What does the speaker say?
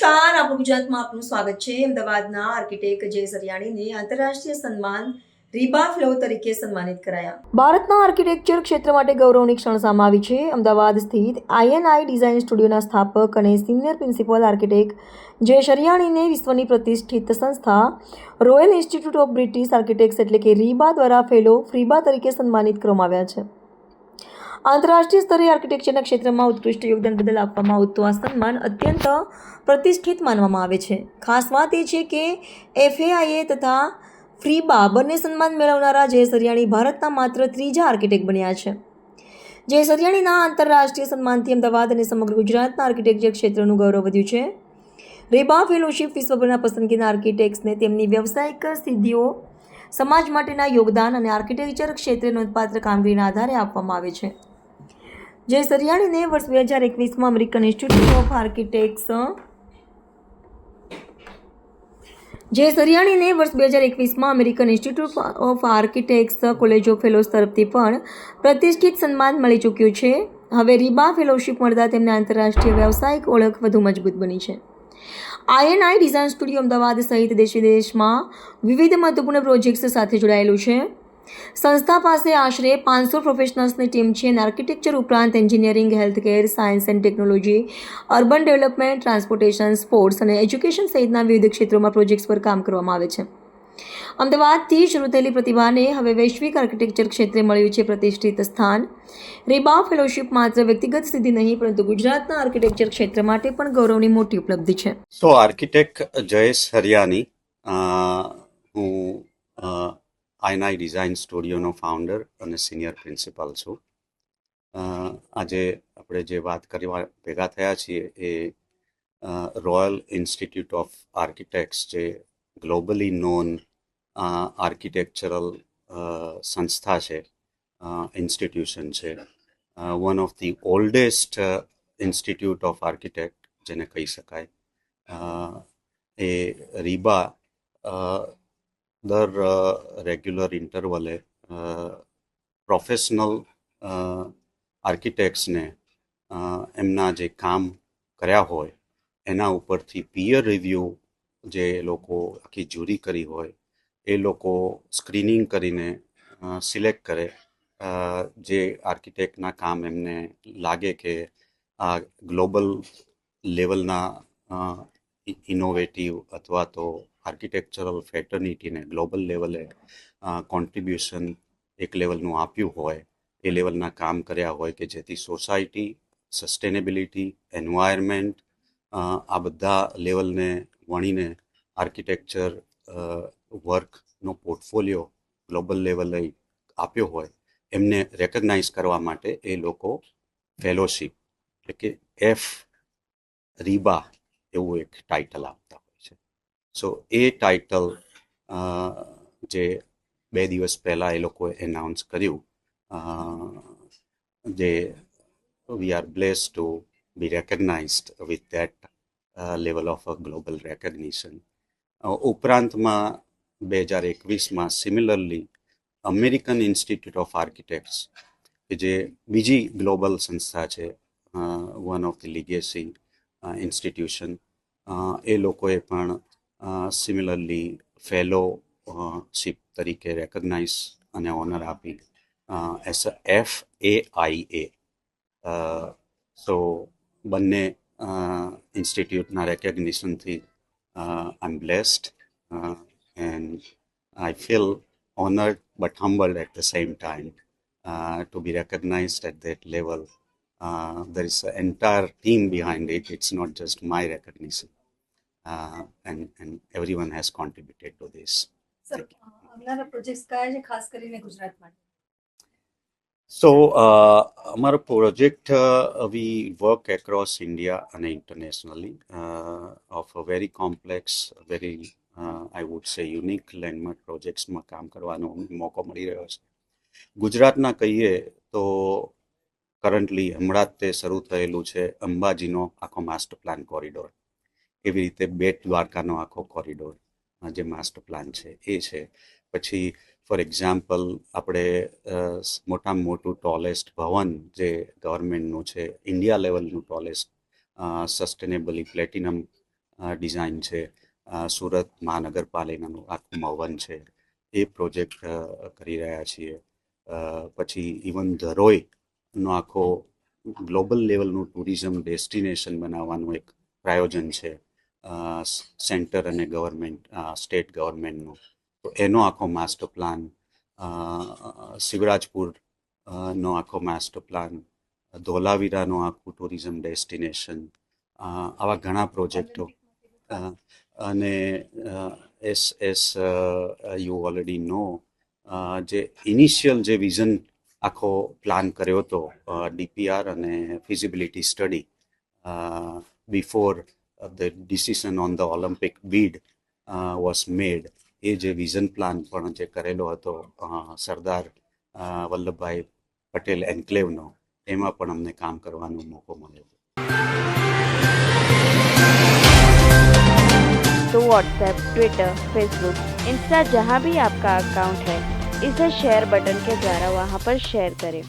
નમસ્કાર, આપણું ગુજરાતમાં આપનું સ્વાગત છે. અમદાવાદના આર્કિટેક્ટ જય સરિયાણીને આંતરરાષ્ટ્રીય સન્માન રીબા ફેલો તરીકે સન્માનિત કરાયા. ભારતના આર્કિટેક્ચર ક્ષેત્ર માટે ગૌરવની ક્ષણ સામે આવી છે. અમદાવાદ સ્થિત આઈએનઆઈ ડિઝાઇન સ્ટુડિયોના સ્થાપક અને સિનિયર પ્રિન્સિપલ આર્કિટેક્ટ જય સરિયાણીને વિશ્વની પ્રતિષ્ઠિત સંસ્થા royal institute of British architects એટલે કે રીબા દ્વારા ફેલો ફ્રીબા તરીકે સન્માનિત કરવામાં આવ્યા છે. આંતરરાષ્ટ્રીય સ્તરે આર્કિટેક્ચરના ક્ષેત્રમાં ઉત્કૃષ્ટ યોગદાન બદલ આપવામાં આવતું આ સન્માન અત્યંત પ્રતિષ્ઠિત માનવામાં આવે છે. ખાસ વાત એ છે કે એફએઆઈએ તથા ફ્રીબા બંને સન્માન મેળવનારા જય સરિયાણી ભારતના માત્ર ત્રીજા આર્કિટેક્ટ બન્યા છે. જય સરિયાણીના આંતરરાષ્ટ્રીય સન્માનથી અમદાવાદ અને સમગ્ર ગુજરાતના આર્કિટેક્ચર ક્ષેત્રનું ગૌરવ વધ્યું છે. રીબા ફેલોશિપ વિશ્વભરના પસંદગીના આર્કિટેક્ટ્સને તેમની વ્યવસાયિક સિદ્ધિઓ, સમાજ માટેના યોગદાન અને આર્કિટેક્ચર ક્ષેત્રે નોંધપાત્ર કામગીરીના આધારે આપવામાં આવે છે. જય સરિયાણીને વર્ષ 2021માં American Institute of Architects American Institute of Architects College of Fellows તરફથી પણ પ્રતિષ્ઠિત સન્માન મળી ચૂક્યું છે. હવે રીબા ફેલોશિપ મળતા તેમને આંતરરાષ્ટ્રીય વ્યવસાયિક ઓળખ વધુ મજબૂત બની છે. આઈએનઆઈ ડિઝાઇન સ્ટુડિયો અમદાવાદ સહિત દેશ વિદેશમાં વિવિધ મહત્વપૂર્ણ પ્રોજેક્ટ્સ સાથે જોડાયેલું છે. સંસ્થા પાસે આશરે 500 પ્રોફેશનલ્સની ટીમ છે અને આર્કિટેક્ચર ઉપરાંત engineering, healthcare, science and technology, urban development, transportation, sports અને એજ્યુકેશન સહિતના વિવિધ ક્ષેત્રોમાં પ્રોજેક્ટ્સ પર કામ કરવામાં આવે છે. અમદાવાદથી શરૂ થયેલી પ્રતિભાને હવે વૈશ્વિક આર્કિટેક્ચર ક્ષેત્રે મળ્યું છે પ્રતિષ્ઠિત સ્થાન. રીબા ફેલોશિપ માત્ર વ્યક્તિગત સિદ્ધિ નહીં પરંતુ ગુજરાતના આર્કિટેક્ચર ક્ષેત્ર માટે પણ ગૌરવની મોટી ઉપલબ્ધિ છે. સો આર્કિટેક્ટ જય સરિયાણી, હું આઈએનઆઈ ડિઝાઇન સ્ટુડિયોનો ફાઉન્ડર અને સિનિયર પ્રિન્સિપાલ છું. આજે આપણે જે વાત કરવા ભેગા થયા છીએ એ રોયલ ઇન્સ્ટિટ્યૂટ ઓફ આર્કિટેક્ટ્સ, જે ગ્લોબલી નોન આર્કિટેક્ચરલ સંસ્થા છે, ઇન્સ્ટિટ્યુશન છે, one of the oldest institute of architect જેને કહી શકાય. એ રીબા દર રેગ્યુલર ઇન્ટરવલે પ્રોફેશનલ આર્કિટેક્ટ્સને એમના જે કામ કર્યા હોય એના ઉપરથી પિયર રિવ્યૂ, જે લોકો આખી જ્યુરી કરી હોય એ લોકો સ્ક્રીનિંગ કરીને સિલેક્ટ કરે જે આર્કિટેક્ટના કામ એમને લાગે કે આ ગ્લોબલ લેવલના ઇનોવેટિવ અથવા તો આર્કિટેક્ચરલ ફેટર્નિટીને ગ્લોબલ લેવલે કોન્ટ્રીબ્યુશન એક લેવલનું આપ્યું હોય, એ લેવલના કામ કર્યા હોય કે જેથી સોસાયટી, સસ્ટેનેબિલિટી, એન્વાયરમેન્ટ, આ બધા લેવલને વણીને આર્કિટેક્ચર વર્કનો પોર્ટફોલિયો ગ્લોબલ લેવલે આપ્યો હોય એમને રેકગ્નાઇઝ કરવા માટે એ લોકો ફેલોશિપ એટલે કે એફ રીબા એવું એક ટાઇટલ આપતા હોય છે. સો એ ટાઇટલ જે 2 દિવસ પહેલાં એ લોકોએ એનાઉન્સ કર્યું, જે we are blessed to be recognized with that level of a global recognition. ઉપરાંતમાં 2021માં similarly American Institute of Architects કે જે બીજી ગ્લોબલ સંસ્થા છે, one of the legacy institution, એ લોકોએ પણ સિમિલરલી ફેલોશિપ તરીકે રેકગ્નાઇઝ અને ઓનર આપી એસ FAIA. સો બંને ઇન્સ્ટિટ્યૂટના રેકગ્નિશનથી I am blessed and I feel honored but humbled at the same time to be recognized at that level. There is an entire team behind it. It's not just my recognition, and everyone has contributed to this. Sir, આવનારા projects કયા છે ખાસ કરીને ગુજરાત માટે? So our project, we work across India and internationally of a very complex, very I would say unique landmark પ્રોજેક્ટ્સમાં કામ કરવાનો મોકો મળી રહ્યો છે. ગુજરાતના કહીએ તો કરન્ટલી હમણાં જ તે શરૂ થયેલું છે અંબાજીનો આખો માસ્ટર પ્લાન કોરિડોર. એવી રીતે બેટ દ્વારકાનો આખો કોરિડોર જે માસ્ટર પ્લાન છે એ છે. પછી ફોર એક્ઝામ્પલ આપણે મોટામાં મોટું ટોલેસ્ટ ભવન જે ગવર્મેન્ટનું છે, ઇન્ડિયા લેવલનું ટોલેસ્ટ સસ્ટેનેબલી પ્લેટિનમ ડિઝાઇન છે, સુરત મહાનગરપાલિકાનું આખું મવન છે એ પ્રોજેક્ટ કરી રહ્યા છીએ. પછી ઇવન ધરોઈનો આખો ગ્લોબલ લેવલનું ટુરિઝમ ડેસ્ટિનેશન બનાવવાનું એક પ્રાયોજન છે સેન્ટર અને ગવર્મેન્ટ સ્ટેટ ગવર્મેન્ટનું. તો એનો આખો માસ્ટર પ્લાન, શિવરાજપુર નો આખો માસ્ટર પ્લાન, ધોલાવીરાનો આખું ટુરિઝમ ડેસ્ટિનેશન, આવા ઘણા પ્રોજેક્ટો. અને એસ યુ ઓલરેડી નો જે ઇનિશિયલ જે વિઝન આખો પ્લાન કર્યો હતો ડીપીઆર અને feasibility study before the decision on the Olympic bid was made, એ જે વિઝન પ્લાન પણ જે કરેલો હતો સરદાર વલ્લભભાઈ પટેલ એન્કલેવનો, એમાં પણ અમને કામ કરવાનો મોકો મળ્યો. तो व्हाट्सएप, ट्विटर, फेसबुक, इंस्टा जहाँ भी आपका अकाउंट है, इसे शेयर बटन के द्वारा वहाँ पर शेयर करें.